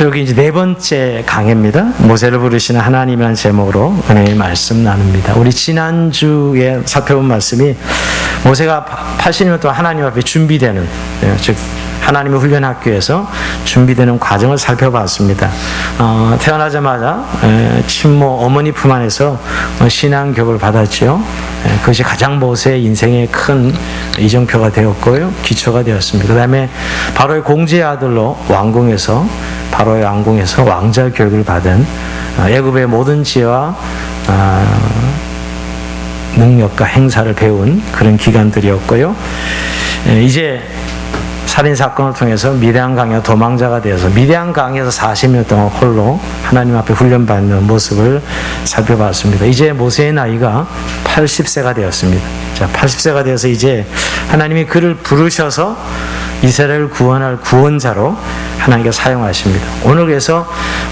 여기 이제 네 번째 강해입니다. 모세를 부르시는 하나님이라는 제목으로 은혜의 말씀 나눕니다. 우리 지난주에 살펴본 말씀이 모세가 80년 동안 하나님 앞에 준비되는, 즉 하나님의 훈련 학교에서 준비되는 과정을 살펴봤습니다. 태어나자마자 친모 어머니 품 안에서 신앙 교육을 받았죠. 그것이 가장 모세의 인생의 큰 이정표가 되었고요, 기초가 되었습니다. 그 다음에 바로의 공주의 아들로 바로의 왕궁에서 왕자 교육을 받은 애굽의 모든 지혜와 능력과 행사를 배운 그런 기간들이었고요. 이제 살인사건을 통해서 미디안 강에 도망자가 되어서 미디안 강에서 40년 동안 홀로 하나님 앞에 훈련받는 모습을 살펴봤습니다. 이제 모세의 나이가 80세가 되었습니다. 자, 80세가 되어서 이제 하나님이 그를 부르셔서 이스라엘을 구원할 구원자로 하나님께서 사용하십니다. 오늘 그래서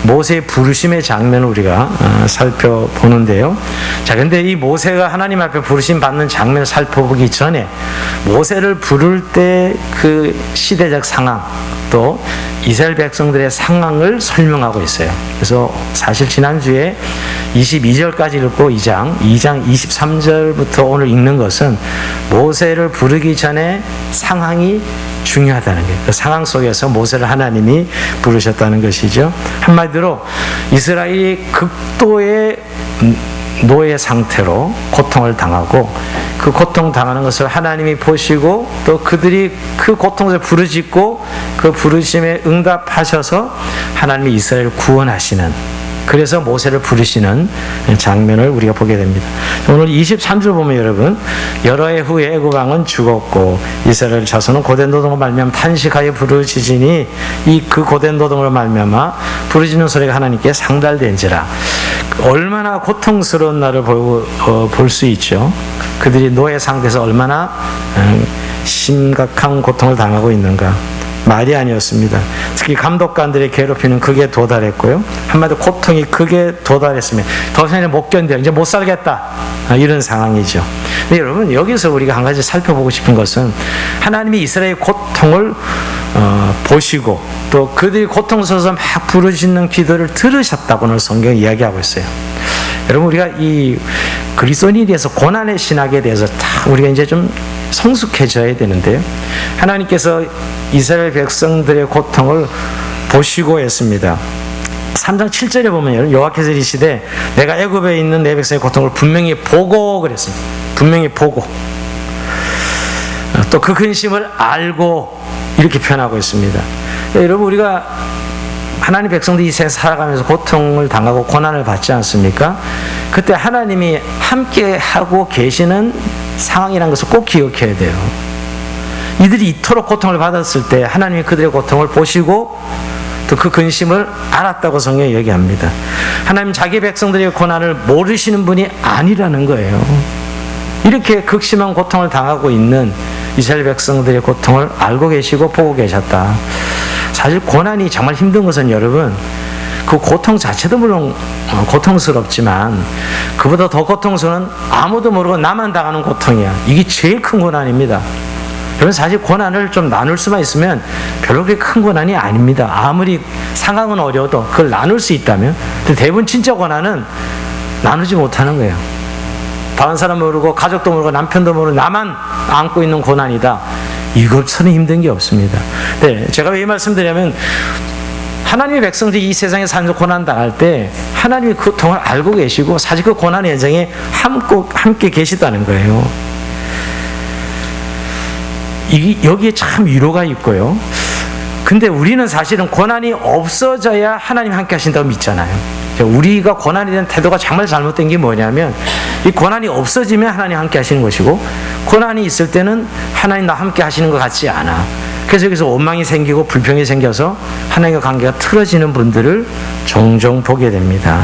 모세의 부르심의 장면을 우리가 살펴보는데요. 자, 근데 이 모세가 하나님 앞에 부르심 받는 장면을 살펴보기 전에 모세를 부를 때 그 시대적 상황, 또 이스라엘 백성들의 상황을 설명하고 있어요. 그래서 사실 지난주에 22절까지 읽고 2장 23절부터 오늘 읽는 것은 모세를 부르기 전에 상황이 중요하다는 거예요. 그 상황 속에서 모세를 하나님이 부르셨다는 것이죠. 한마디로 이스라엘이 극도의 노예 상태로 고통을 당하고 그 고통 당하는 것을 하나님이 보시고 또 그들이 그 고통을 부르짖고 그 부르심에 응답하셔서 하나님이 이스라엘을 구원하시는, 그래서 모세를 부르시는 장면을 우리가 보게 됩니다. 오늘 23절 보면 여러분, 여러 해 후에 애굽 왕은 죽었고 이스라엘 자손은 고된 노동으로 말미암아 탄식하여 부르짖으니 이 그 고된 노동으로 말미암아 부르짖는 소리가 하나님께 상달된지라. 얼마나 고통스러운 날을 볼 수 있죠. 그들이 노예 상태에서 얼마나 심각한 고통을 당하고 있는가. 말이 아니었습니다. 특히 감독관들의 괴롭힘은 극에 도달했고요. 한마디로 고통이 극에 도달했으면 더 이상 못 견뎌, 이제 못 살겠다, 이런 상황이죠. 근데 여러분, 여기서 우리가 한 가지 살펴보고 싶은 것은 하나님이 이스라엘의 고통을 보시고 또 그들이 고통스러워서 막 부르짖는 기도를 들으셨다고 오늘 성경이 이야기하고 있어요. 여러분, 우리가 이 그리스도인에 대해서 고난의 신학에 대해서 다 우리가 이제 좀 성숙해져야 되는데요. 하나님께서 이스라엘 백성들의 고통을 보시고 했습니다. 3장 7절에 보면 여호와께서 이르시되 내가 애굽에 있는 내 백성의 고통을 분명히 보고 그랬습니다. 분명히 보고 또 그 근심을 알고 이렇게 표현하고 있습니다. 여러분, 우리가 하나님 백성들이 이 세상 살아가면서 고통을 당하고 고난을 받지 않습니까? 그때 하나님이 함께 하고 계시는 상황이라는 것을 꼭 기억해야 돼요. 이들이 이토록 고통을 받았을 때 하나님이 그들의 고통을 보시고 또 그 근심을 알았다고 성경이 얘기합니다. 하나님 자기 백성들의 고난을 모르시는 분이 아니라는 거예요. 이렇게 극심한 고통을 당하고 있는 이스라엘 백성들의 고통을 알고 계시고 보고 계셨다. 사실 고난이 정말 힘든 것은 여러분, 그 고통 자체도 물론 고통스럽지만 그보다 더 고통스러운 아무도 모르고 나만 당하는 고통이야. 이게 제일 큰 고난입니다. 여러분, 사실 고난을 좀 나눌 수만 있으면 별로 그렇게 큰 고난이 아닙니다. 아무리 상황은 어려워도 그걸 나눌 수 있다면. 근데 대부분 진짜 고난은 나누지 못하는 거예요. 다른 사람 모르고 가족도 모르고 남편도 모르고 나만 안고 있는 고난이다. 이것처럼 힘든 게 없습니다. 네, 제가 왜 이 말씀드리냐면 하나님의 백성들이 이 세상에 살면서 고난 당할 때 하나님이 그 고통을 알고 계시고 사실 그 고난의 현장에 함께 계시다는 거예요. 여기에 참 위로가 있고요. 근데 우리는 사실은 고난이 없어져야 하나님 함께 하신다고 믿잖아요. 우리가 고난에 대한 태도가 정말 잘못된 게 뭐냐면 이 고난이 없어지면 하나님 함께 하시는 것이고 고난이 있을 때는 하나님 나 함께 하시는 것 같지 않아. 그래서 여기서 원망이 생기고 불평이 생겨서 하나님과 관계가 틀어지는 분들을 종종 보게 됩니다.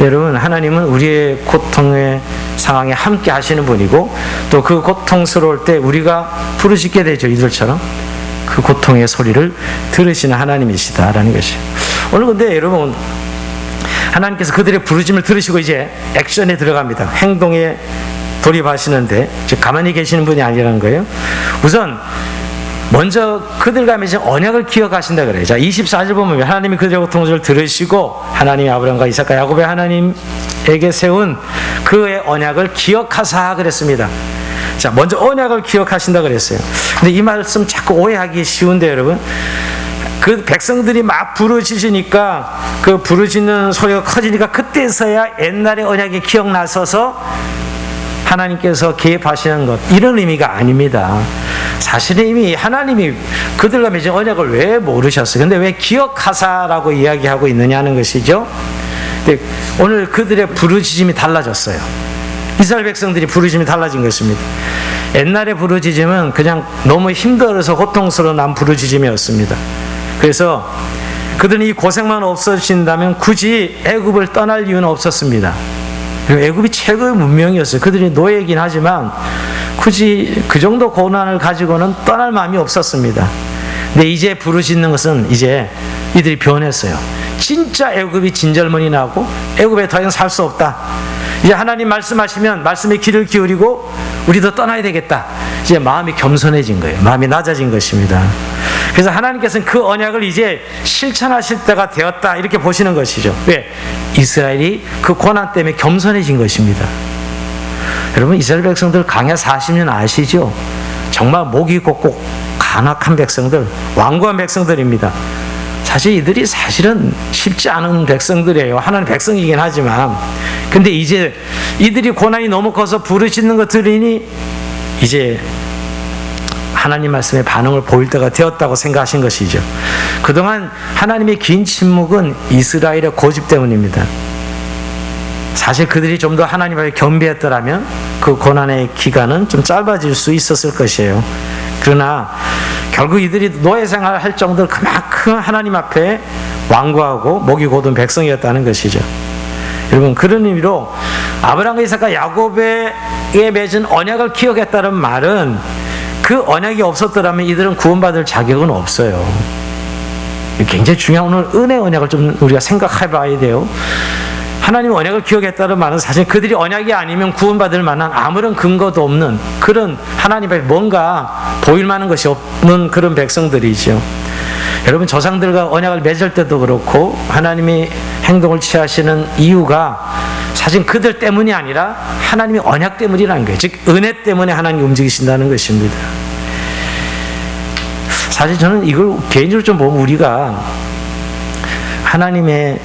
여러분, 하나님은 우리의 고통의 상황에 함께 하시는 분이고 또 그 고통스러울 때 우리가 부르짖게 되죠. 이들처럼 그 고통의 소리를 들으시는 하나님이시다라는 것이에요. 오늘 근데 여러분, 하나님께서 그들의 부르심을 들으시고 이제 액션에 들어갑니다. 행동에 돌입하시는데 즉 가만히 계시는 분이 아니라는 거예요. 우선 먼저 그들과 맺은 언약을 기억하신다 그래요. 자, 24절 보면 하나님이 그들의 고통을 들으시고 하나님이 아브라함과 이삭과 야곱의 하나님에게 세운 그의 언약을 기억하사 그랬습니다. 자, 먼저 언약을 기억하신다 그랬어요. 근데 이 말씀 자꾸 오해하기 쉬운데 여러분, 그 백성들이 막 부르짖으니까 그 부르짖는 소리가 커지니까 그때서야 옛날의 언약이 기억나서서 하나님께서 개입하시는 것, 이런 의미가 아닙니다. 사실은 이미 하나님이 그들과 맺은 언약을 왜 모르셨어요? 근데 왜 기억하사라고 이야기하고 있느냐는 것이죠. 근데 오늘 그들의 부르짖음이 달라졌어요. 이스라엘 백성들이 부르짖음이 달라진 것입니다. 옛날의 부르짖음은 그냥 너무 힘들어서 고통스러운 난 부르짖음이었습니다. 그래서 그들은 이 고생만 없어진다면 굳이 애굽을 떠날 이유는 없었습니다. 애굽이 최고의 문명이었어요. 그들이 노예이긴 하지만 굳이 그 정도 고난을 가지고는 떠날 마음이 없었습니다. 근데 이제 부르짖는 것은 이제 이들이 변했어요. 진짜 애굽이 진절머리 나고 애굽에 더 이상 살 수 없다. 이제 하나님 말씀하시면 말씀에 귀를 기울이고 우리도 떠나야 되겠다. 이제 마음이 겸손해진 거예요. 마음이 낮아진 것입니다. 그래서 하나님께서는 그 언약을 이제 실천하실 때가 되었다, 이렇게 보시는 것이죠. 왜? 이스라엘이 그 고난 때문에 겸손해진 것입니다. 여러분, 이스라엘 백성들 광야 40년 아시죠? 정말 목이 곧고 간악한 백성들, 완고한 백성들입니다. 사실 이들이 사실은 쉽지 않은 백성들이에요. 하나님 백성이긴 하지만. 근데 이제 이들이 고난이 너무 커서 부르짖는 것 들으니 이제 하나님 말씀에 반응을 보일 때가 되었다고 생각하신 것이죠. 그동안 하나님의 긴 침묵은 이스라엘의 고집 때문입니다. 사실 그들이 좀 더 하나님 앞에 겸비했더라면 그 고난의 기간은 좀 짧아질 수 있었을 것이에요. 그러나 결국 이들이 노예 생활을 할 정도로 그만큼 하나님 앞에 완고하고 목이 곧은 백성이었다는 것이죠. 여러분, 그런 의미로 아브라함과 이삭과 야곱에게 맺은 언약을 기억했다는 말은 그 언약이 없었더라면 이들은 구원받을 자격은 없어요. 굉장히 중요한 오늘 은혜 언약을 좀 우리가 생각해 봐야 돼요. 하나님 언약을 기억했다는 말은 사실 그들이 언약이 아니면 구원받을 만한 아무런 근거도 없는 그런 하나님 앞에 뭔가 보일 만한 것이 없는 그런 백성들이죠. 여러분, 조상들과 언약을 맺을 때도 그렇고 하나님이 행동을 취하시는 이유가 사실 그들 때문이 아니라 하나님의 언약 때문이라는 거예요. 즉 은혜 때문에 하나님이 움직이신다는 것입니다. 사실 저는 이걸 개인적으로 좀 보면 우리가 하나님의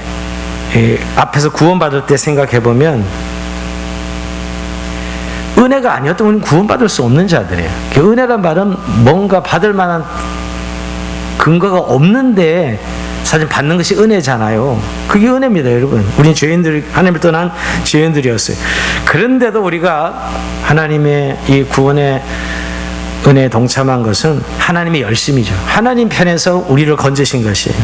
앞에서 구원받을 때 생각해보면 은혜가 아니었다면 우리는 구원받을 수 없는 자들이에요. 그 은혜란 말은 뭔가 받을 만한 근거가 없는데 사실 받는 것이 은혜잖아요. 그게 은혜입니다, 여러분. 우리는 죄인들, 하나님을 떠난 죄인들이었어요. 그런데도 우리가 하나님의 이 구원의 은혜에 동참한 것은 하나님의 열심이죠. 하나님 편에서 우리를 건지신 것이에요.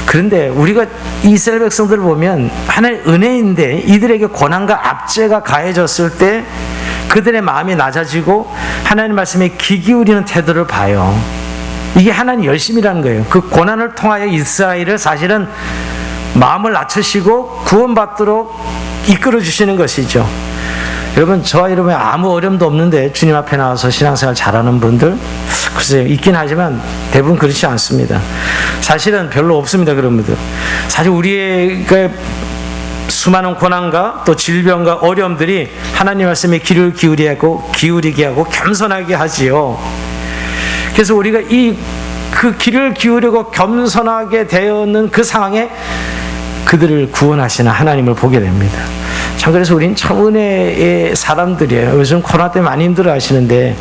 그런데 우리가 이스라엘 백성들을 보면 하나님의 은혜인데 이들에게 고난과 압제가 가해졌을 때 그들의 마음이 낮아지고 하나님 말씀에 귀 기울이는 태도를 봐요. 이게 하나님 열심이라는 거예요. 그 고난을 통하여 이스라엘을 사실은 마음을 낮추시고 구원받도록 이끌어 주시는 것이죠. 여러분, 저와 여러분이 아무 어려움도 없는데 주님 앞에 나와서 신앙생활 잘하는 분들 글쎄요, 있긴 하지만 대부분 그렇지 않습니다. 사실은 별로 없습니다, 그런 분들. 사실 우리의 수많은 고난과 또 질병과 어려움들이 하나님 말씀에 귀를 기울이게 하고 겸손하게 하지요. 그래서 우리가 그 귀를 기울이고 겸손하게 되었는 그 상황에 그들을 구원하시는 하나님을 보게 됩니다. 참, 그래서 우리는 참 은혜의 사람들이에요. 요즘 코로나 때문에 많이 힘들어 하시는데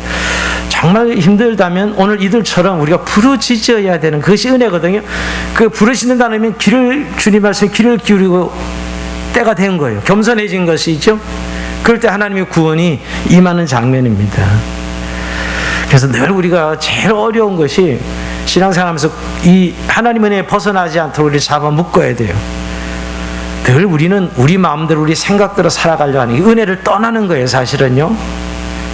정말 힘들다면 오늘 이들처럼 우리가 부르짖어야 되는 그것이 은혜거든요. 그 부르짖는다는 주님 말씀에 귀를 기울이고 때가 된 거예요. 겸손해진 것이죠. 그럴 때 하나님의 구원이 임하는 장면입니다. 그래서 늘 우리가 제일 어려운 것이 신앙생활하면서 이 하나님 은혜에 벗어나지 않도록 우리 잡아 묶어야 돼요. 늘 우리는 우리 마음대로 우리 생각대로 살아가려고 하는 은혜를 떠나는 거예요, 사실은요.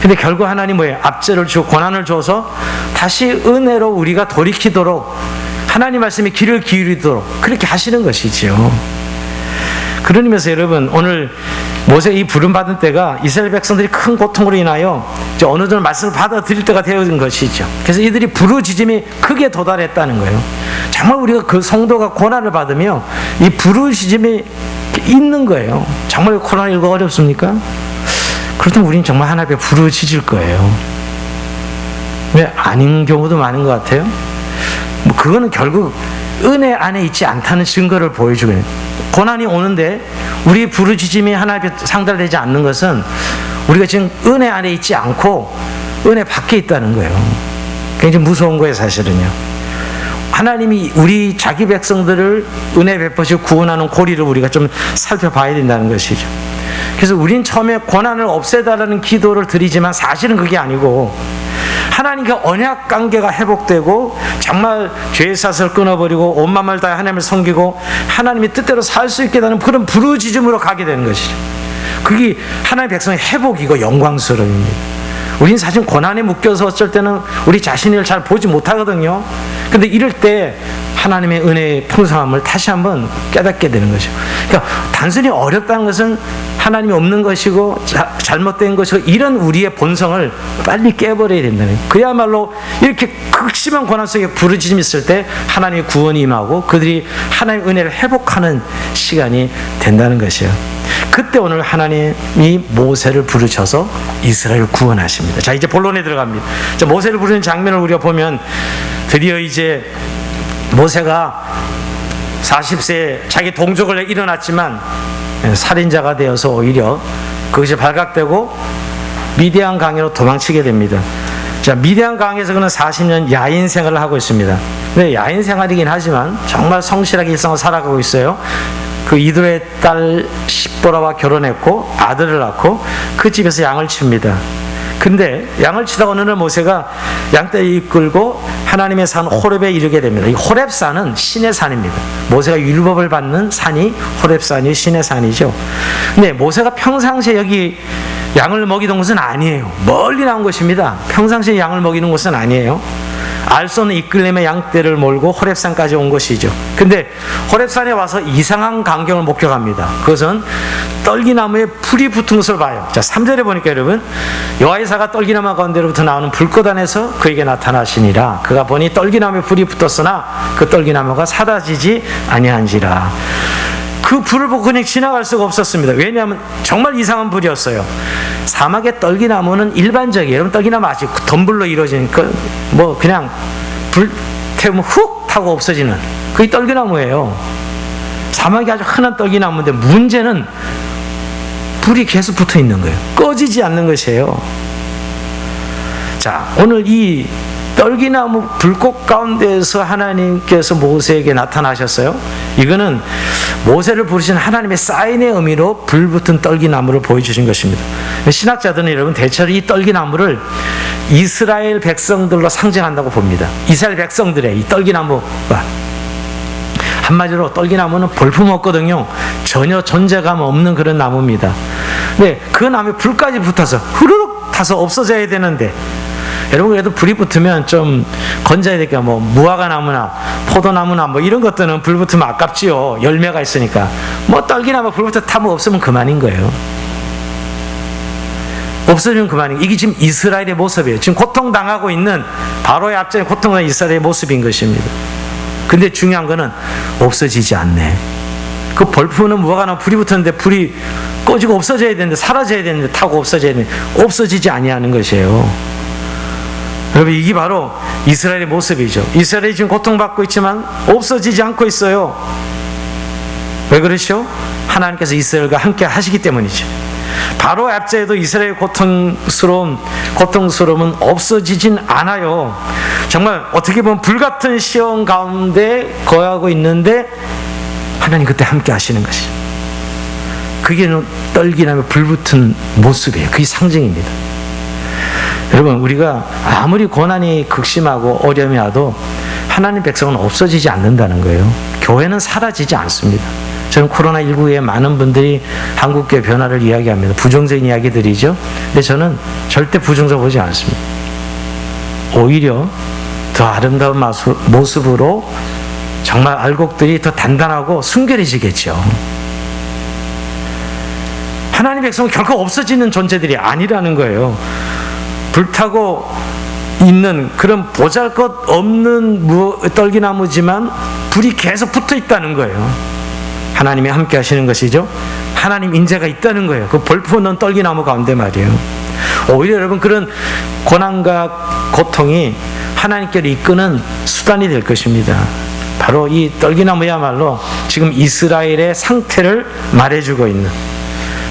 근데 결국 하나님 뭐예요? 압제를 주고 고난을 줘서 다시 은혜로 우리가 돌이키도록 하나님 말씀에 귀를 기울이도록 그렇게 하시는 것이지요. 그런 의미에서 여러분, 오늘 모세 이 부름 받은 때가 이스라엘 백성들이 큰 고통으로 인하여 이제 어느 정도 말씀을 받아들일 때가 되어진 것이죠. 그래서 이들이 부르짖음이 크게 도달했다는 거예요. 정말 우리가 그 성도가 고난을 받으며 이 부르짖음이 있는 거예요. 정말 코로나19 어렵습니까? 그렇다면 우리는 정말 하나님 앞에 부르짖을 거예요. 왜 아닌 경우도 많은 것 같아요? 뭐 그거는 결국 은혜 안에 있지 않다는 증거를 보여주고 있는, 고난이 오는데 우리 부르짖음이 하나님 앞에 상달되지 않는 것은 우리가 지금 은혜 안에 있지 않고 은혜 밖에 있다는 거예요. 굉장히 무서운 거예요, 사실은요. 하나님이 우리 자기 백성들을 은혜 베푸시고 구원하는 고리를 우리가 좀 살펴봐야 된다는 것이죠. 그래서 우린 처음에 고난을 없애달라는 기도를 드리지만 사실은 그게 아니고 하나님과 언약 관계가 회복되고 정말 죄의 사슬을 끊어버리고 온 마음을 다해 하나님을 섬기고 하나님의 뜻대로 살 수 있게 되는 그런 부르짖음으로 가게 되는 것이죠. 그게 하나님의 백성의 회복이고 영광스러움입니다. 우리는 사실 고난에 묶여서 어쩔 때는 우리 자신을 잘 보지 못하거든요. 근데 이럴 때 하나님의 은혜의 풍성함을 다시 한번 깨닫게 되는 거죠. 그러니까 단순히 어렵다는 것은 하나님이 없는 것이고 잘못된 것이고 이런 우리의 본성을 빨리 깨버려야 된다는 거예요. 그야말로 이렇게 극심한 고난 속에 부르짖음이 있을 때 하나님의 구원이 임하고 그들이 하나님의 은혜를 회복하는 시간이 된다는 것이에요. 그때 오늘 하나님이 모세를 부르셔서 이스라엘을 구원하십니다. 자, 이제 본론에 들어갑니다. 자, 모세를 부르는 장면을 우리가 보면 드디어 이제 모세가 40세에 자기 동족을 일어났지만 살인자가 되어서 오히려 그것이 발각되고 미디안 강으로 도망치게 됩니다. 자, 미디안 강에서 그는 40년 야인 생활을 하고 있습니다. 네, 야인 생활이긴 하지만 정말 성실하게 일상을 살아가고 있어요. 그 이도의 딸 십보라와 결혼했고 아들을 낳고 그 집에서 양을 칩니다. 근데 양을 치다가 어느 날 모세가 양떼를 이끌고 하나님의 산 호렙에 이르게 됩니다. 이 호렙산은 신의 산입니다. 모세가 율법을 받는 산이 호렙산이 신의 산이죠. 근데 모세가 평상시에 여기 양을 먹이던 곳은 아니에요. 멀리 나온 것입니다. 평상시에 양을 먹이는 곳은 아니에요. 알 수 없는 이끌림의 양떼를 몰고 호렙산까지 온 것이죠. 근데 호렙산에 와서 이상한 광경을 목격합니다. 그것은 떨기나무에 불이 붙은 것을 봐요. 자, 3절에 보니까 여러분, 여호와의사가 떨기나무 가운데로부터 나오는 불꽃 안에서 그에게 나타나시니라. 그가 보니 떨기나무에 불이 붙었으나 그 떨기나무가 사라지지 아니한지라. 그 불을 보고 그냥 지나갈 수가 없었습니다. 왜냐하면 정말 이상한 불이었어요. 사막의 떨기나무는 일반적이에요. 여러분, 떨기나무 아직 덤불로 이루어진 뭐 그냥 불 태우면 훅 타고 없어지는 그게 떨기나무예요. 사막이 아주 흔한 떨기나무인데 문제는 불이 계속 붙어 있는 거예요. 꺼지지 않는 것이에요. 자, 오늘 이 떨기나무 불꽃 가운데에서 하나님께서 모세에게 나타나셨어요. 이거는 모세를 부르신 하나님의 사인의 의미로 불붙은 떨기나무를 보여주신 것입니다. 신학자들은 여러분 대체로 이 떨기나무를 이스라엘 백성들로 상징한다고 봅니다. 이스라엘 백성들의 이 떨기나무가 한마디로 떨기나무는 볼품 없거든요. 전혀 존재감 없는 그런 나무입니다. 근데 그 나무에 불까지 붙어서 후루룩 타서 없어져야 되는데 여러분, 그래도 불이 붙으면 좀 건져야 되니까 뭐 무화과 나무나 포도나무나 뭐 이런 것들은 불 붙으면 아깝지요. 열매가 있으니까. 뭐 떨기나무 불 붙어 타면 없으면 그만인 거예요. 없어지면 그만인 거예요. 이게 지금 이스라엘의 모습이에요. 지금 고통당하고 있는 바로의 앞전에 고통하는 이스라엘의 모습인 것입니다. 근데 중요한 거는 없어지지 않네. 그 벌푸는 무화과나무 불이 붙었는데 불이 꺼지고 없어져야 되는데 사라져야 되는데 타고 없어져야 되는데 없어지지 아니하는 것이에요. 여러분, 이게 바로 이스라엘의 모습이죠. 이스라엘이 지금 고통받고 있지만 없어지지 않고 있어요. 왜 그러시오? 하나님께서 이스라엘과 함께 하시기 때문이죠. 바로 앞자에도 이스라엘의 고통스러움은 없어지진 않아요. 정말 어떻게 보면 불같은 시험 가운데 거하고 있는데 하나님 그때 함께 하시는 것이죠. 그게 떨기나무 불붙은 모습이에요. 그게 상징입니다. 여러분, 우리가 아무리 고난이 극심하고 어려움이 와도 하나님 백성은 없어지지 않는다는 거예요. 교회는 사라지지 않습니다. 저는 코로나19에 많은 분들이 한국교회 변화를 이야기합니다. 부정적인 이야기들이죠. 근데 저는 절대 부정적으로 보지 않습니다. 오히려 더 아름다운 모습으로 정말 알곡들이 더 단단하고 순결해지겠죠. 하나님의 백성은 결코 없어지는 존재들이 아니라는 거예요. 불타고 있는 그런 보잘것없는 떨기나무지만 불이 계속 붙어 있다는 거예요. 하나님이 함께 하시는 것이죠. 하나님 인재가 있다는 거예요. 그 벌푸는 떨기나무 가운데 말이에요. 오히려 여러분 그런 고난과 고통이 하나님께로 이끄는 수단이 될 것입니다. 바로 이 떨기나무야말로 지금 이스라엘의 상태를 말해주고 있는,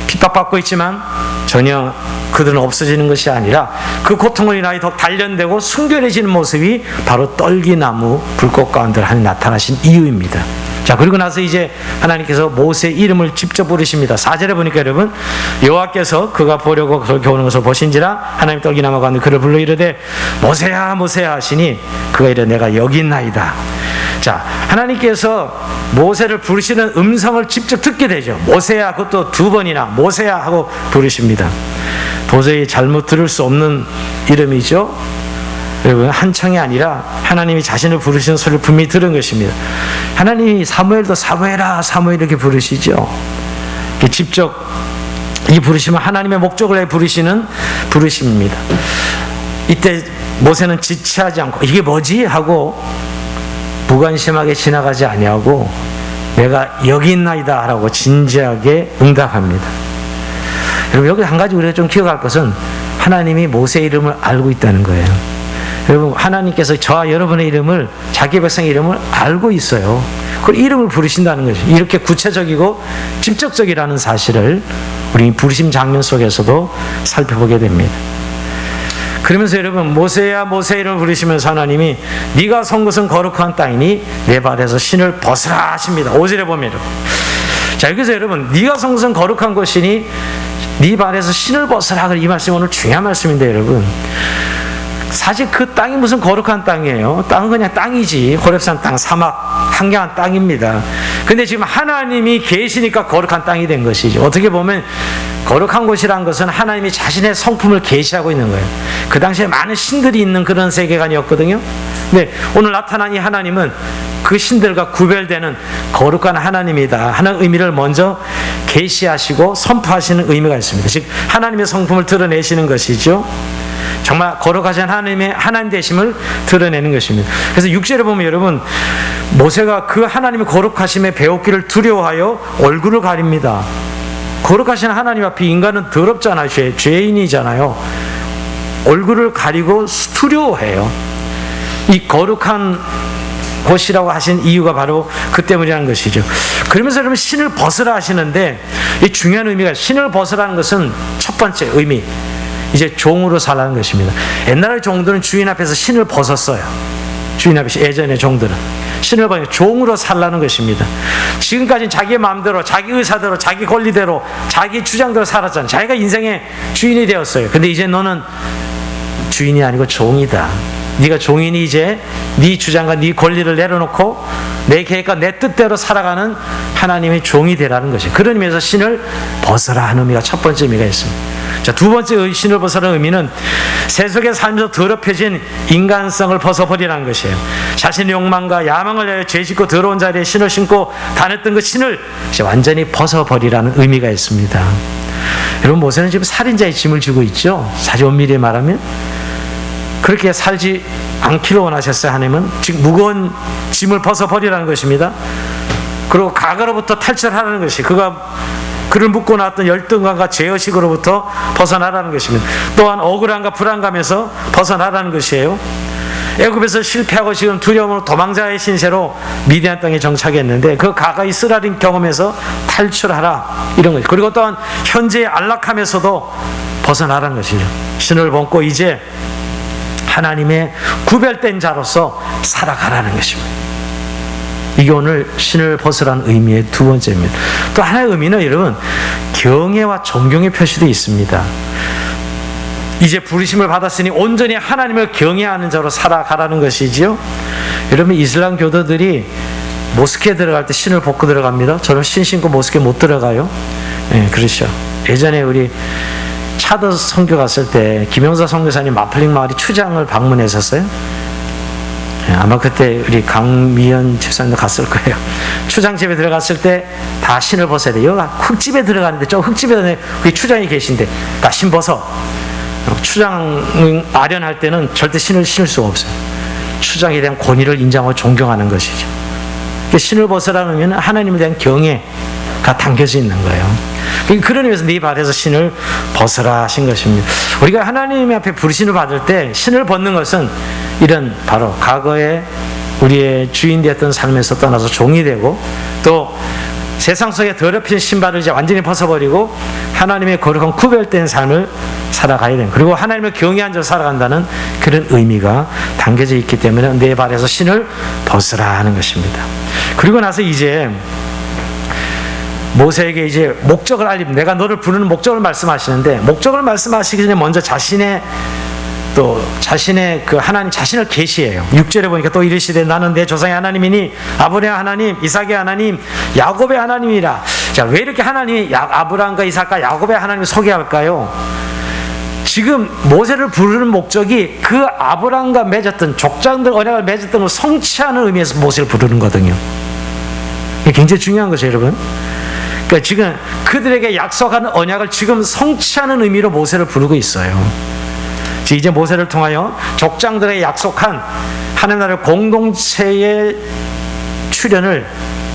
핍박받고 있지만 전혀 그들은 없어지는 것이 아니라 그 고통을 인하여 더 단련되고 순결해지는 모습이 바로 떨기나무 불꽃 가운데 하나님 나타나신 이유입니다. 자, 그리고 나서 이제 하나님께서 모세의 이름을 직접 부르십니다. 4절에 보니까 여러분, 여호와께서 그가 보려고 그렇게 오는 것을 보신지라 하나님 떨기나무 가운데 그를 불러 이르되 모세야 모세야 하시니 그가 이르되 내가 여기 있나이다. 자, 하나님께서 모세를 부르시는 음성을 직접 듣게 되죠. 모세야, 그것도 2번이나 모세야 하고 부르십니다. 도저히 잘못 들을 수 없는 이름이죠. 여러분, 한청이 아니라 하나님이 자신을 부르시는 소리를 분명히 들은 것입니다. 하나님이 사무엘도 사무엘아 사무엘 이렇게 부르시죠. 직접 이 부르심은 하나님의 목적을 해 부르시는 부르심입니다. 이때 모세는 지체하지 않고 이게 뭐지? 하고 무관심하게 지나가지 아니하고 내가 여기 있나이다 라고 진지하게 응답합니다. 여러분, 여기 한 가지 우리가 좀 기억할 것은 하나님이 모세의 이름을 알고 있다는 거예요. 여러분, 하나님께서 저와 여러분의 이름을, 자기 백성의 이름을 알고 있어요. 그걸 이름을 부르신다는 거죠. 이렇게 구체적이고 직접적이라는 사실을 우리 부르심 장면 속에서도 살펴보게 됩니다. 그러면서 여러분, 모세야 모세 이름을 부르시면서 하나님이 네가 선 것은 거룩한 땅이니 내 발에서 신을 벗으라 하십니다. 5절에 보면 여러분. 자, 여기서 여러분, 네가 선 것은 거룩한 것이니 네 발에서 신을 벗으라. 이 말씀이 오늘 중요한 말씀인데 여러분, 사실 그 땅이 무슨 거룩한 땅이에요? 땅은 그냥 땅이지. 호렙산 땅, 사막, 한가한 땅입니다. 근데 지금 하나님이 계시니까 거룩한 땅이 된 것이죠. 어떻게 보면 거룩한 곳이란 것은 하나님이 자신의 성품을 계시하고 있는 거예요. 그 당시에 많은 신들이 있는 그런 세계관이었거든요. 근데 오늘 나타난 이 하나님은 그 신들과 구별되는 거룩한 하나님이다 하는 의미를 먼저 계시하시고 선포하시는 의미가 있습니다. 즉 하나님의 성품을 드러내시는 것이죠. 정말 거룩하신 하나님의 하나님 되심을 드러내는 것입니다. 그래서 6절에 보면 여러분, 모세가 그 하나님의 거룩하심에 배웠기를 두려워하여 얼굴을 가립니다. 거룩하신 하나님 앞에 인간은 더럽잖아요. 죄인이잖아요. 얼굴을 가리고 두려워해요. 이 거룩한 곳이라고 하신 이유가 바로 그 때문이라는 것이죠. 그러면서 여러분, 신을 벗으라 하시는데 이 중요한 의미가, 신을 벗으라는 것은 첫 번째 의미, 이제 종으로 살라는 것입니다. 옛날의 종들은 주인 앞에서 신을 벗었어요. 주인 앞에서, 예전의 종들은 신을 벗어 종으로 살라는 것입니다. 지금까지는 자기의 마음대로, 자기 의사대로, 자기 권리대로, 자기 주장대로 살았잖아요. 자기가 인생의 주인이 되었어요. 근데 이제 너는 주인이 아니고 종이다. 네가 종이니 이제 네 주장과 네 권리를 내려놓고 내 계획과 내 뜻대로 살아가는 하나님의 종이 되라는 것이에요. 그런 의미에서 신을 벗어라 하는 의미가 첫 번째 의미가 있습니다. 자, 두 번째 신을 벗어라는 의미는 세속의 삶에서 더럽혀진 인간성을 벗어버리라는 것이에요. 자신의 욕망과 야망을 위하여 죄짓고 더러운 자리에 신을 신고 다녔던 그 신을 이제 완전히 벗어버리라는 의미가 있습니다. 여러분, 모세는 지금 살인자의 짐을 지고 있죠. 사실 엄밀히 말하면 그렇게 살지 않기를 원하셨어요. 하나님은 지금 무거운 짐을 벗어버리라는 것입니다. 그리고 과거로부터 탈출하라는 것이, 그를 묶고 나왔던 열등감과 죄의식으로부터 벗어나라는 것입니다. 또한 억울함과 불안감에서 벗어나라는 것이에요. 애굽에서 실패하고 지금 두려움으로 도망자의 신세로 미디안 땅에 정착했는데 그 과거의 쓰라린 경험에서 탈출하라, 이런 거죠. 그리고 또한 현재의 안락함에서도 벗어나라는 것이죠. 신을 벗고 이제 하나님의 구별된 자로서 살아가라는 것입니다. 이게 오늘 신을 벗으라는 의미의 두 번째입니다. 또 하나의 의미는 여러분, 경외와 존경의 표시도 있습니다. 이제 부르심을 받았으니 온전히 하나님을 경외하는 자로 살아가라는 것이지요. 여러분, 이슬람 교도들이 모스크에 들어갈 때 신을 벗고 들어갑니다. 저는 신 신고 모스크에 못 들어가요. 네, 그렇죠. 예전에 우리 차도 선교 갔을 때 김영사 선교사님 마플링 마을이 추장을 방문했었어요. 아마 그때 우리 강미연 집사님도 갔을 거예요. 추장집에 들어갔을 때 다 신을 벗어야 돼요. 흙집에 들어가는데 저 흙집에 우리 추장이 계신데 다 신 벗어. 추장 아련할 때는 절대 신을 신을 수가 없어요. 추장에 대한 권위를 인정하고 존경하는 것이죠. 신을 벗으라는 의미는 하나님에 대한 경외가 담겨져 있는 거예요. 그런 의미에서 네 발에서 신을 벗으라 하신 것입니다. 우리가 하나님 앞에 부르심을 받을 때 신을 벗는 것은 이런 바로 과거에 우리의 주인 되었던 삶에서 떠나서 종이 되고 또 세상 속에 더럽힌 신발을 이제 완전히 벗어버리고 하나님의 거룩한 구별된 삶을 살아가야 돼요. 그리고 하나님을 경외한 자로 살아간다는 그런 의미가 담겨져 있기 때문에 내 발에서 신을 벗으라 하는 것입니다. 그리고 나서 이제 모세에게 이제 목적을 알립니다. 내가 너를 부르는 목적을 말씀하시는데 목적을 말씀하시기 전에 먼저 자신의 그 하나님 자신을 계시해요. 6절에 보니까 또 이르시되 나는 내 조상의 하나님이니 아브라함의 하나님, 이삭의 하나님, 야곱의 하나님이라. 자, 왜 이렇게 하나님이 아브라함과 이삭과 야곱의 하나님을 소개할까요? 지금 모세를 부르는 목적이 그 아브라함과 맺었던 족장들 언약을 맺었던 걸 성취하는 의미에서 모세를 부르는 거거든요. 이게 굉장히 중요한 것이에요, 여러분. 그러니까 지금 그들에게 약속한 언약을 지금 성취하는 의미로 모세를 부르고 있어요. 이제 모세를 통하여 족장들에게 약속한 하나님 나라의 공동체의 출현을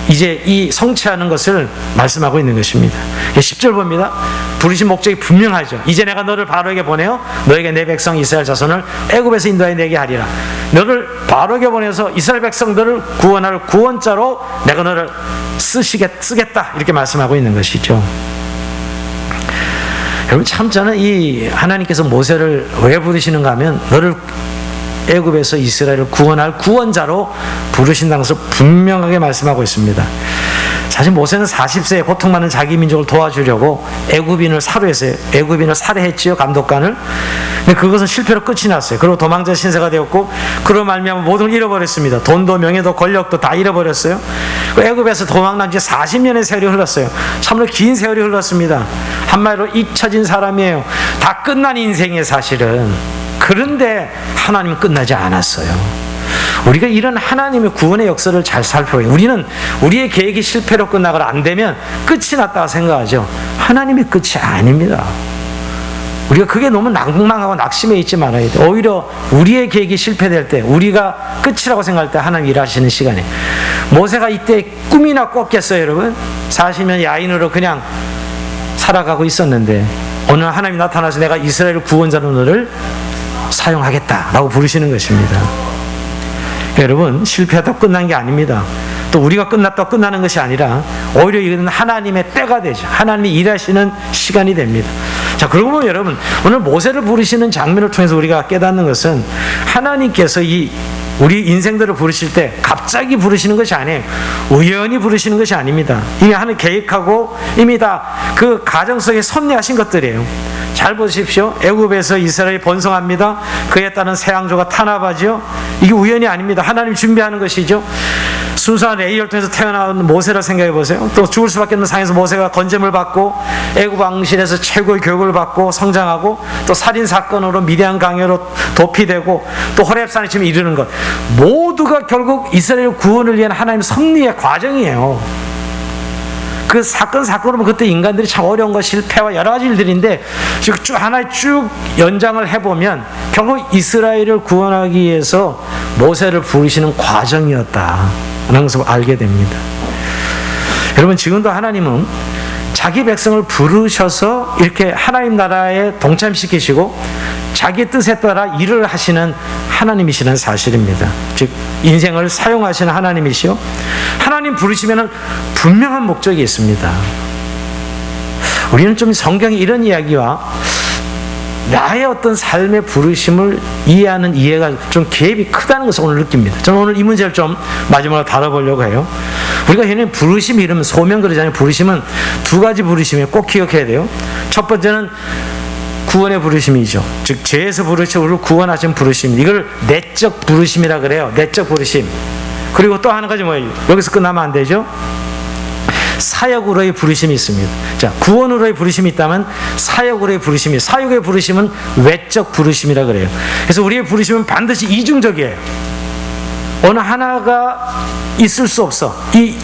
이제 이 성취하는 것을 말씀하고 있는 것입니다. 10절 봅니다. 부르신 목적이 분명하죠. 이제 내가 너를 바로에게 보내어 너에게 내 백성 이스라엘 자손을 애굽에서 인도하여 내게 하리라. 너를 바로에게 보내서 이스라엘 백성들을 구원할 구원자로 내가 너를 쓰겠다 이렇게 말씀하고 있는 것이죠. 여러분 참 저는 이 하나님께서 모세를 왜 부르시는가 하면 너를 애굽에서 이스라엘을 구원할 구원자로 부르신다는 것을 분명하게 말씀하고 있습니다. 사실 모세는 40세에 고통받는 자기 민족을 도와주려고 애굽인을 사로했어요. 애굽인을 살해했지요, 감독관을. 근데 그것은 실패로 끝이 났어요. 그리고 도망자 신세가 되었고 그로 말미암아 모든 걸 잃어버렸습니다. 돈도 명예도 권력도 다 잃어버렸어요. 애굽에서 도망난 지 40년의 세월이 흘렀어요. 참으로 긴 세월이 흘렀습니다. 한마디로 잊혀진 사람이에요. 다 끝난 인생의 사실은. 그런데 하나님은 끝나지 않았어요. 우리가 이런 하나님의 구원의 역사를 잘 살펴봐요. 우리는 우리의 계획이 실패로 끝나거나 안 되면 끝이 났다고 생각하죠. 하나님의 끝이 아닙니다. 우리가 그게 너무 낭망하고 낙심해 있지 말아야 돼요. 오히려 우리의 계획이 실패될 때 우리가 끝이라고 생각할 때 하나님 일하시는 시간에 모세가 이때 꿈이나 꿨겠어요, 여러분? 40년 야인으로 그냥 살아가고 있었는데 어느 날 하나님이 나타나서 내가 이스라엘 구원자로 너를 사용하겠다라고 부르시는 것입니다. 여러분 실패하다고 끝난 게 아닙니다. 또 우리가 끝났다고 끝나는 것이 아니라 오히려 이것은 하나님의 때가 되죠. 하나님이 일하시는 시간이 됩니다. 자, 그러고 보면 여러분 오늘 모세를 부르시는 장면을 통해서 우리가 깨닫는 것은 하나님께서 우리 인생들을 부르실 때 갑자기 부르시는 것이 아니에요. 우연히 부르시는 것이 아닙니다. 이미 하나님 계획하고 이미 다 그 가정 속에 섭리하신 것들이에요. 잘 보십시오. 애굽에서 이스라엘이 번성합니다. 그에 따른 새양조가 탄압하죠. 이게 우연이 아닙니다. 하나님 준비하는 것이죠. 순수한 레이를 통해서 태어난 모세를 생각해 보세요. 또 죽을 수밖에 없는 상에서 모세가 건짐을 받고 애굽 왕실에서 최고의 교육을 받고 성장하고 또 살인 사건으로 미디안 강요로 도피되고 또 호렙산에 지금 이르는 것 모두가 결국 이스라엘 구원을 위한 하나님의 섭리의 과정이에요. 그 사건으로 그때 인간들이 참 어려운 것 것일패와 여러 가지 일들인데 하나의 쭉 연장을 해보면 결국 이스라엘을 구원하기 위해서 모세를 부르시는 과정이었다라는 것을 알게 됩니다. 여러분 지금도 하나님은 자기 백성을 부르셔서 이렇게 하나님 나라에 동참시키시고 자기 뜻에 따라 일을 하시는 하나님이시는 사실입니다. 즉 인생을 사용하시는 하나님이시요 하나님 부르시면 분명한 목적이 있습니다. 우리는 좀 성경의 이런 이야기와 나의 어떤 삶의 부르심을 이해하는 이해가 좀 갭이 크다는 것을 오늘 느낍니다. 저는 오늘 이 문제를 좀 마지막으로 다뤄보려고 해요. 우리가 흔히 부르심 이름 소명 그러잖아요. 부르심은 두 가지 부르심이에요. 꼭 기억해야 돼요. 첫 번째는 구원의 부르심이죠. 즉 죄에서 부르시고 우리를 구원하신 부르심. 이걸 내적 부르심이라 그래요. 내적 부르심. 그리고 또 한 가지 뭐예요? 여기서 끝나면 안 되죠. 사역으로의 부르심이 있습니다. 자, 구원으로의 부르심이 있다면 사역으로의 부르심이, 사역의 부르심은 외적 부르심이라 그래요. 그래서 우리의 부르심은 반드시 이중적이에요. 어느 하나가 있을 수 없어. 이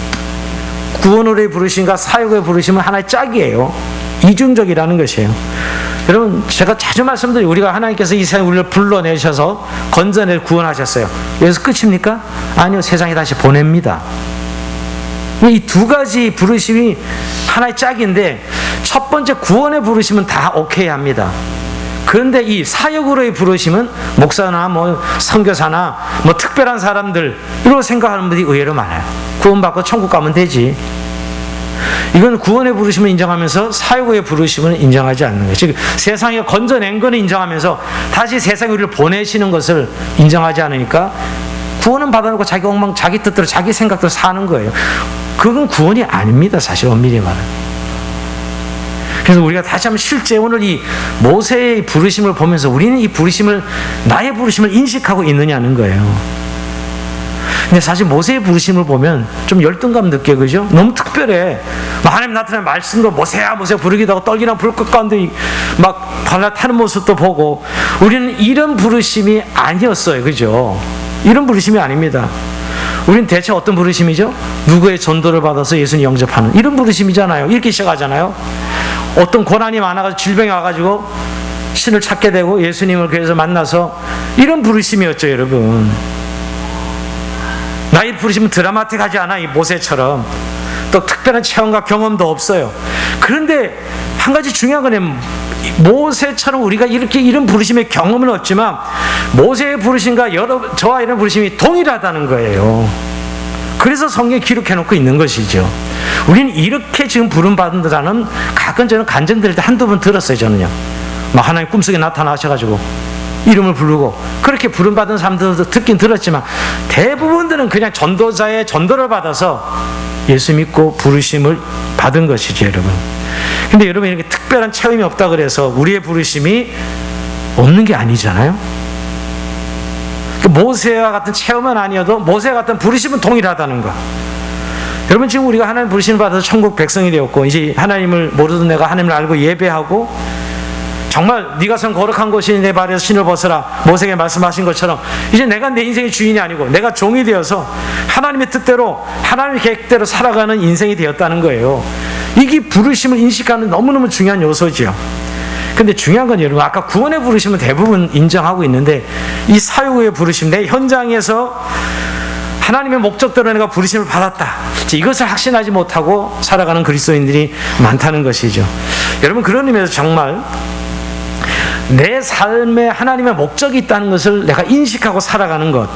구원으로의 부르심과 사역의 부르심은 하나의 짝이에요. 이중적이라는 것이에요. 여러분, 제가 자주 말씀드리고, 우리가 하나님께서 이 세상에 우리를 불러내셔서 건져내 구원하셨어요. 여기서 끝입니까? 아니요, 세상에 다시 보냅니다. 이 두 가지 부르심이 하나의 짝인데, 첫 번째 구원의 부르심은 다 오케이 합니다. 그런데 이 사역으로의 부르심은 목사나 선교사나 특별한 사람들로 생각하는 분들이 의외로 많아요. 구원받고 천국 가면 되지. 이건 구원의 부르심을 인정하면서 사역의 부르심을 인정하지 않는 거예요. 즉 세상에 건져낸 것을 인정하면서 다시 세상에 우리를 보내시는 것을 인정하지 않으니까 구원은 받아놓고 자기 엉망, 자기 뜻대로 자기 생각대로 사는 거예요. 그건 구원이 아닙니다. 사실 엄밀히 말하면. 그래서 우리가 다시 한번 실제 오늘 이 모세의 부르심을 보면서 우리는 이 부르심을, 나의 부르심을 인식하고 있느냐는 거예요. 근데 사실 모세의 부르심을 보면 좀 열등감 느껴, 그죠? 너무 특별해. 하나님 나타나는 말씀도 모세야 모세야 부르기도 하고 떨기나 불꽃 가운데 막 발라타는 모습도 보고, 우리는 이런 부르심이 아니었어요. 그죠? 이런 부르심이 아닙니다. 우리는 대체 어떤 부르심이죠? 누구의 전도를 받아서 예수님 영접하는 이런 부르심이잖아요. 이렇게 시작하잖아요. 어떤 고난이 많아가지고 질병이 와가지고 신을 찾게 되고 예수님을 그래서 만나서 이런 부르심이었죠, 여러분. 나의 부르심은 드라마틱하지 않아. 이 모세처럼 또 특별한 체험과 경험도 없어요. 그런데 한 가지 중요한 거는 모세처럼 우리가 이런 부르심의 경험은 없지만 모세의 부르심과 저와 이런 부르심이 동일하다는 거예요. 그래서 성경에 기록해놓고 있는 것이죠. 우리는 이렇게 지금 부름받은 자는 가끔 저는 간증 들을 때 한두 번 들었어요. 저는요. 막 하나님 꿈속에 나타나셔가지고 이름을 부르고 그렇게 부름받은 사람들도 듣긴 들었지만 대부분들은 그냥 전도자의 전도를 받아서 예수 믿고 부르심을 받은 것이죠, 여러분. 근데 여러분, 이렇게 특별한 체험이 없다 그래서 우리의 부르심이 없는 게 아니잖아요. 모세와 같은 체험은 아니어도 모세와 같은 부르심은 동일하다는 거. 여러분, 지금 우리가 하나님 부르심을 받아서 천국 백성이 되었고 이제 하나님을 모르던 내가 하나님을 알고 예배하고 정말 네가 선 거룩한 곳이 내 발에서 신을 벗어라 모세에게 말씀하신 것처럼 이제 내가 내 인생의 주인이 아니고 내가 종이 되어서 하나님의 뜻대로 하나님의 계획대로 살아가는 인생이 되었다는 거예요. 이게 부르심을 인식하는 너무너무 중요한 요소죠. 근데 중요한 건 여러분, 아까 구원의 부르심은 대부분 인정하고 있는데 이 사역의 부르심, 내 현장에서 하나님의 목적대로 내가 부르심을 받았다, 이것을 확신하지 못하고 살아가는 그리스도인들이 많다는 것이죠. 여러분, 그런 의미에서 정말 내 삶에 하나님의 목적이 있다는 것을 내가 인식하고 살아가는 것.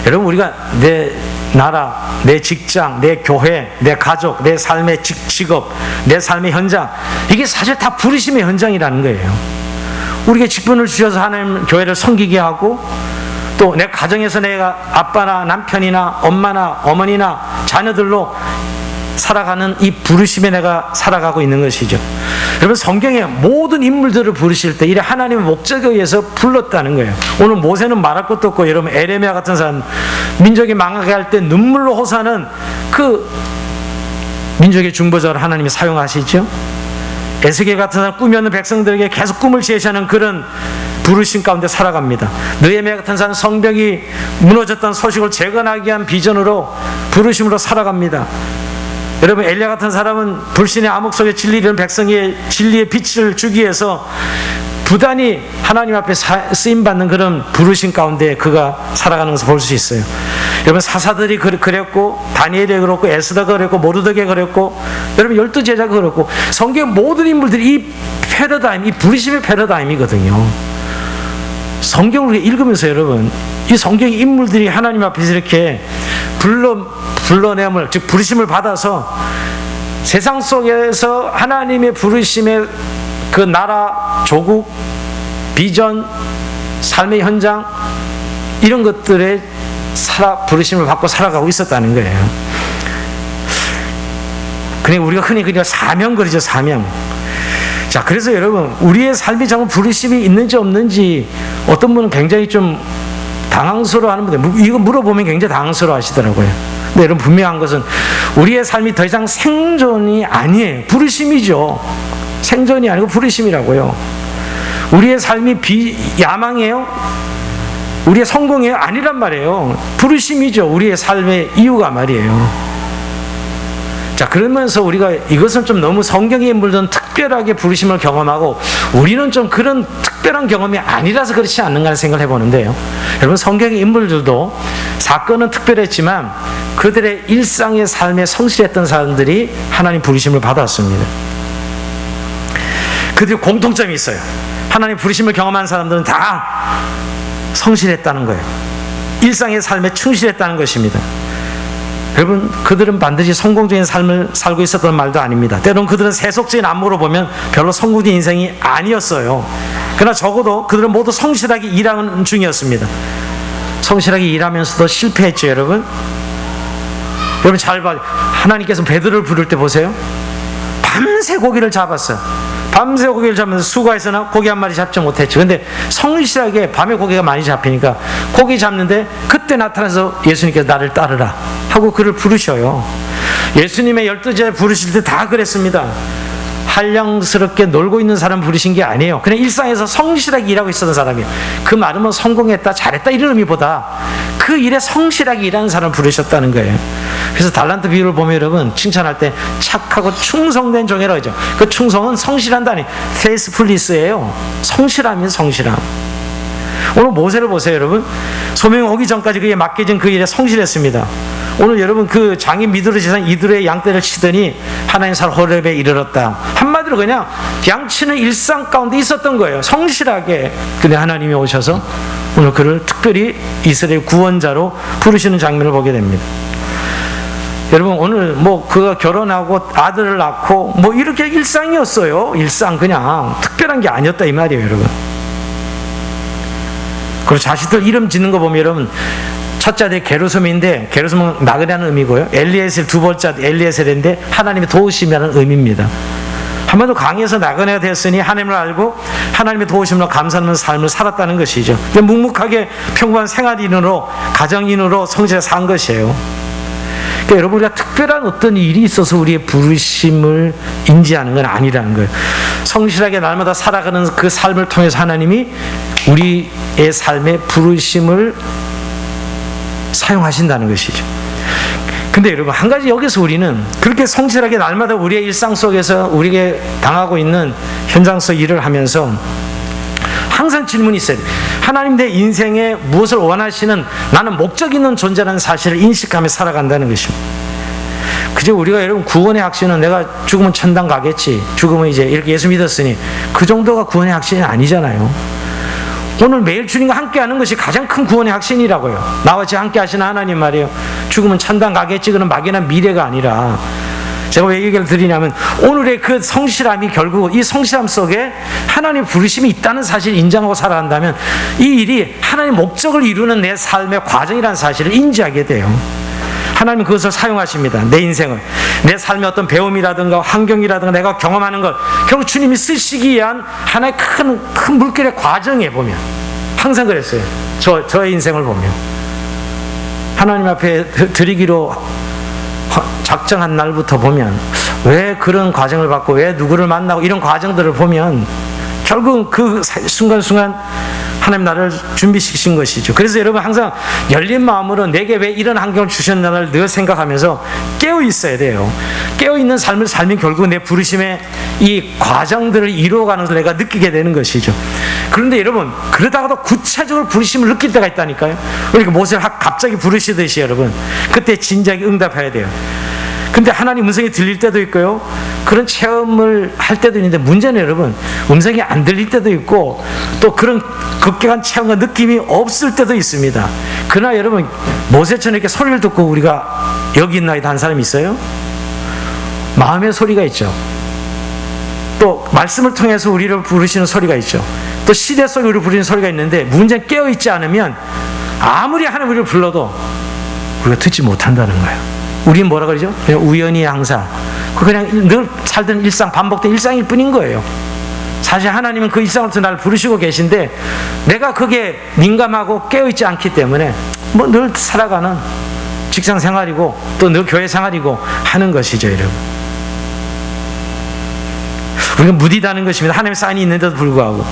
여러분, 우리가 내 나라, 내 직장, 내 교회, 내 가족, 내 삶의 직업, 내 삶의 현장, 이게 사실 다 부르심의 현장이라는 거예요. 우리에게 직분을 주셔서 하나님 교회를 섬기게 하고 또 내 가정에서 내가 아빠나 남편이나 엄마나 어머니나 자녀들로 살아가는 이 부르심에 내가 살아가고 있는 것이죠. 여러분, 성경의 모든 인물들을 부르실 때 이래 하나님의 목적에 의해서 불렀다는 거예요. 오늘 모세는 말할 것도 없고, 여러분 에레미야 같은 사람 민족이 망하게 할 때 눈물로 호소하는 그 민족의 중보자를 하나님이 사용하시죠. 에스겔 같은 사람 꿈이 없는 백성들에게 계속 꿈을 제시하는 그런 부르심 가운데 살아갑니다. 느헤미야 같은 사람은 성벽이 무너졌던 소식을 재건하기 위한 비전으로 부르심으로 살아갑니다. 여러분, 엘리야 같은 사람은 불신의 암흑 속에 진리 이르는 백성의 진리의 빛을 주기 위해서 부단히 하나님 앞에 쓰임받는 그런 부르심 가운데 그가 살아가는 것을 볼 수 있어요. 여러분, 사사들이 그랬고, 다니엘이 그랬고, 에스더가 그랬고, 모르드게가 그랬고, 여러분 12제자가 그랬고, 성경 모든 인물들이 이 패러다임, 이 부르심의 패러다임이거든요. 성경을 읽으면서 여러분, 이 성경의 인물들이 하나님 앞에서 이렇게 불러냄을, 즉 부르심을 받아서 세상 속에서 하나님의 부르심의 그 나라, 조국, 비전, 삶의 현장, 이런 것들에 부르심을 받고 살아가고 있었다는 거예요. 그러니까 우리가 흔히 그냥 사명 그러죠, 사명. 자, 그래서 여러분, 우리의 삶이 정말 부르심이 있는지 없는지 어떤 분은 굉장히 좀 당황스러워 하는 분들, 이거 물어보면 굉장히 당황스러워 하시더라고요. 근데 여러분, 분명한 것은 우리의 삶이 더 이상 생존이 아니에요. 부르심이죠. 생존이 아니고 부르심이라고요. 우리의 삶이 야망이에요? 우리의 성공이 아니란 말이에요. 부르심이죠. 우리의 삶의 이유가 말이에요. 자, 그러면서 우리가 이것은 좀 너무 성경에 인물들은 특별하게 부르심을 경험하고 우리는 좀 그런 특별한 경험이 아니라서 그렇지 않는가 하는 생각을 해보는데요. 여러분, 성경의 인물들도 사건은 특별했지만 그들의 일상의 삶에 성실했던 사람들이 하나님 부르심을 받았습니다. 그들이 공통점이 있어요. 하나님 부르심을 경험한 사람들은 다 성실했다는 거예요. 일상의 삶에 충실했다는 것입니다. 여러분, 그들은 반드시 성공적인 삶을 살고 있었던 말도 아닙니다. 때론 그들은 세속적인 안목으로 보면 별로 성공적인 인생이 아니었어요. 그러나 적어도 그들은 모두 성실하게 일하는 중이었습니다. 성실하게 일하면서도 실패했죠, 여러분. 여러분 잘 봐요. 하나님께서 베드로를 부를 때 보세요. 밤새 고기를 잡았어요. 밤새 고기를 잡으면서 수고해서나 고기 한 마리 잡지 못했죠. 근데 성실하게 밤에 고기가 많이 잡히니까 고기 잡는데 그때 나타나서 예수님께서 나를 따르라 하고 그를 부르셔요. 예수님의 12제자 부르실 때 다 그랬습니다. 한량스럽게 놀고 있는 사람 부르신 게 아니에요. 그냥 일상에서 성실하게 일하고 있었던 사람이에요. 그 말은 뭐 성공했다, 잘했다 이런 의미보다 그 일에 성실하게 일하는 사람을 부르셨다는 거예요. 그래서 달란트 비유를 보면 여러분 칭찬할 때 착하고 충성된 종이라고 하죠. 그 충성은 성실한다니 faithfulness예요. 성실함이에요, 성실함. 오늘 모세를 보세요, 여러분. 소명이 오기 전까지 그에 맡겨진 그 일에 성실했습니다. 오늘 여러분 그 장인 미드로 지산 이드로의 양떼를 치더니 하나님 산 호렙에 이르렀다. 한마디로 그냥 양치는 일상 가운데 있었던 거예요. 성실하게. 근데 하나님이 오셔서 오늘 그를 특별히 이스라엘 구원자로 부르시는 장면을 보게 됩니다. 여러분 오늘 뭐 그가 결혼하고 아들을 낳고 뭐 이렇게 일상이었어요. 일상 그냥 특별한 게 아니었다 이 말이에요, 여러분. 그리고 자식들 이름 짓는 거 보면 여러분 첫째 아들이 게르솜인데 게르솜은 나그네라는 의미고요. 엘리에셀 두 번째 아들 엘리에셀인데 하나님의 도우심이라는 의미입니다. 한번도 강에서 나그네가 되었으니 하나님을 알고 하나님의 도우심으로 감사하는 삶을 살았다는 것이죠. 묵묵하게 평범한 생활인으로 가정인으로 성실히 산 것이에요. 그러니까 여러분 우리가 특별한 어떤 일이 있어서 우리의 부르심을 인지하는 건 아니라는 거예요. 성실하게 날마다 살아가는 그 삶을 통해서 하나님이 우리의 삶의 부르심을 사용하신다는 것이죠. 근데 여러분 한 가지 여기서 우리는 그렇게 성실하게 날마다 우리의 일상 속에서 우리에게 당하고 있는 현장 속 일을 하면서 항상 질문이 있어요. 하나님 내 인생에 무엇을 원하시는 나는 목적 있는 존재라는 사실을 인식하며 살아간다는 것입니다. 그저 우리가 여러분 구원의 확신은 내가 죽으면 천당 가겠지, 죽으면 이제 이렇게 예수 믿었으니 그 정도가 구원의 확신이 아니잖아요. 오늘 매일 주님과 함께 하는 것이 가장 큰 구원의 확신이라고요. 나와 같이 함께 하시는 하나님 말이에요. 죽으면 천당 가겠지 그런 막연한 미래가 아니라 제가 왜 얘기를 드리냐면 오늘의 그 성실함이 결국 이 성실함 속에 하나님의 부르심이 있다는 사실을 인정하고 살아간다면 이 일이 하나님의 목적을 이루는 내 삶의 과정이라는 사실을 인지하게 돼요. 하나님은 그것을 사용하십니다. 내 인생을. 내 삶의 어떤 배움이라든가 환경이라든가 내가 경험하는 것 결국 주님이 쓰시기 위한 하나의 큰 물결의 과정에 보면 항상 그랬어요. 저의 인생을 보면 하나님 앞에 드리기로 작정한 날부터 보면 왜 그런 과정을 받고 왜 누구를 만나고 이런 과정들을 보면 결국 그 순간순간 하나님 나를 준비시키신 것이죠. 그래서 여러분 항상 열린 마음으로 내게 왜 이런 환경을 주셨나를 늘 생각하면서 깨어 있어야 돼요. 깨어 있는 삶을 살면 결국 내 부르심의 이 과정들을 이루어가는 걸 내가 느끼게 되는 것이죠. 그런데 여러분 그러다가도 구체적으로 부르심을 느낄 때가 있다니까요. 그러니까 모세를 갑자기 부르시듯이 여러분 그때 진지하게 응답해야 돼요. 근데 하나님 음성이 들릴 때도 있고요. 그런 체험을 할 때도 있는데 문제는 여러분 음성이 안 들릴 때도 있고 또 그런 급격한 체험과 느낌이 없을 때도 있습니다. 그러나 여러분 모세처럼 이렇게 소리를 듣고 우리가 여기 있나이다 한 사람이 있어요? 마음의 소리가 있죠. 또 말씀을 통해서 우리를 부르시는 소리가 있죠. 또 시대 속에 우리를 부르는 소리가 있는데 문제는 깨어있지 않으면 아무리 하나님 우리를 불러도 우리가 듣지 못한다는 거예요. 우리는 뭐라 그러죠? 그냥 우연히 항상 그냥 늘 살던 일상 반복된 일상일 뿐인 거예요. 사실 하나님은 그 일상으로부터 나를 부르시고 계신데 내가 그게 민감하고 깨어있지 않기 때문에 뭐 늘 살아가는 직장 생활이고 또 늘 교회 생활이고 하는 것이죠, 여러분. 우리가 무디다는 것입니다. 하나님의 사인이 있는데도 불구하고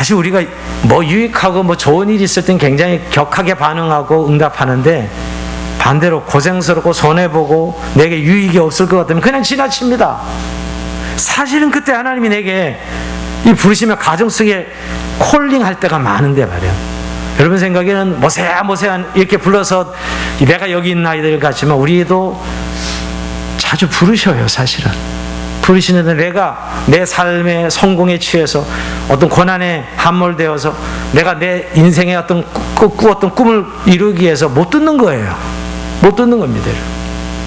사실 우리가 뭐 유익하고 뭐 좋은 일이 있을 땐 굉장히 격하게 반응하고 응답하는데, 반대로 고생스럽고 손해보고 내게 유익이 없을 것 같으면 그냥 지나칩니다. 사실은 그때 하나님이 내게 이 부르시면 가정 속에 콜링할 때가 많은데 말이에요. 여러분 생각에는 모세한 이렇게 불러서 내가 여기 있는 아이들 같지만 우리도 자주 부르셔요. 사실은 부르시는데 내가 내 삶의 성공에 취해서 어떤 고난에 함몰되어서 내가 내 인생의 어떤 꾸었던 꿈을 이루기 위해서 못 듣는 거예요. 못 듣는 겁니다.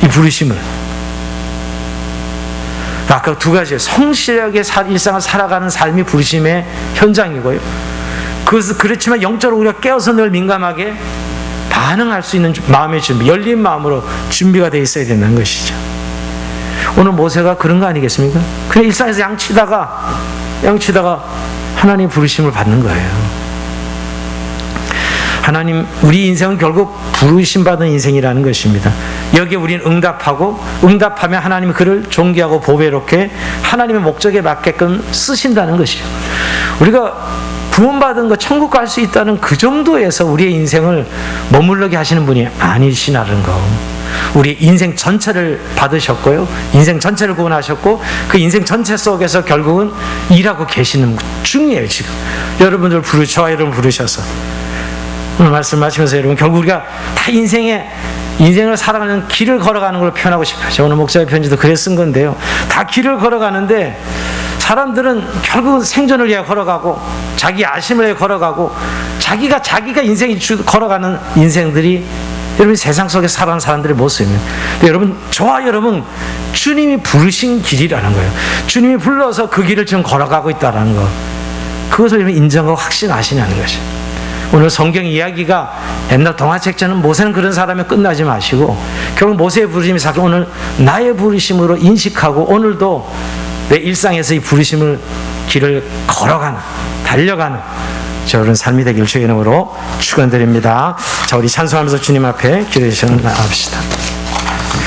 이 부르심을. 아까 두 가지, 성실하게 일상을 살아가는 삶이 부르심의 현장이고요. 그렇지만 영적으로 우리가 깨어서 늘 민감하게 반응할 수 있는 마음의 준비, 열린 마음으로 준비가 되어 있어야 된다는 것이죠. 오늘 모세가 그런 거 아니겠습니까? 그냥 일상에서 양치다가 하나님 부르심을 받는 거예요. 하나님, 우리 인생은 결국 부르심 받은 인생이라는 것입니다. 여기에 우리는 응답하면 하나님이 그를 존귀하고 보배롭게 하나님의 목적에 맞게끔 쓰신다는 것이죠. 우리가 구원받은 것, 천국 갈 수 있다는 그 정도에서 우리의 인생을 머물러게 하시는 분이 아니시라는 거. 우리 인생 전체를 받으셨고요, 인생 전체를 구원하셨고, 그 인생 전체 속에서 결국은 일하고 계시는 중이에요. 지금 여러분들 저와 여러분 부르셔서 오늘 말씀 마치면서 여러분, 결국 우리가 다 인생을 살아가는 길을 걸어가는 걸 표현하고 싶어요. 제가 오늘 목사의 편지도 그래 쓴 건데요, 다 길을 걸어가는데 사람들은 결국 생존을 위해 걸어가고 자기 아심을 위해 걸어가고 자기가 인생이 걸어가는 인생들이 여러분 세상 속에 살아가는 사람들의 모습입니다. 여러분, 저와 여러분 주님이 부르신 길이라는 거예요. 주님이 불러서 그 길을 지금 걸어가고 있다는 거, 그것을 여러분 인정하고 확신하시냐는 것이죠. 오늘 성경 이야기가 옛날 동화책처럼 모세는 그런 사람이 끝나지 마시고 결국 모세의 부르심이 사실 오늘 나의 부르심으로 인식하고 오늘도 내 일상에서 이 부르심을 길을 걸어가는, 달려가는 저런 삶이 되길 주의 이름으로 축원드립니다. 자, 우리 찬송하면서 주님 앞에 기도해 주시는 나갑시다.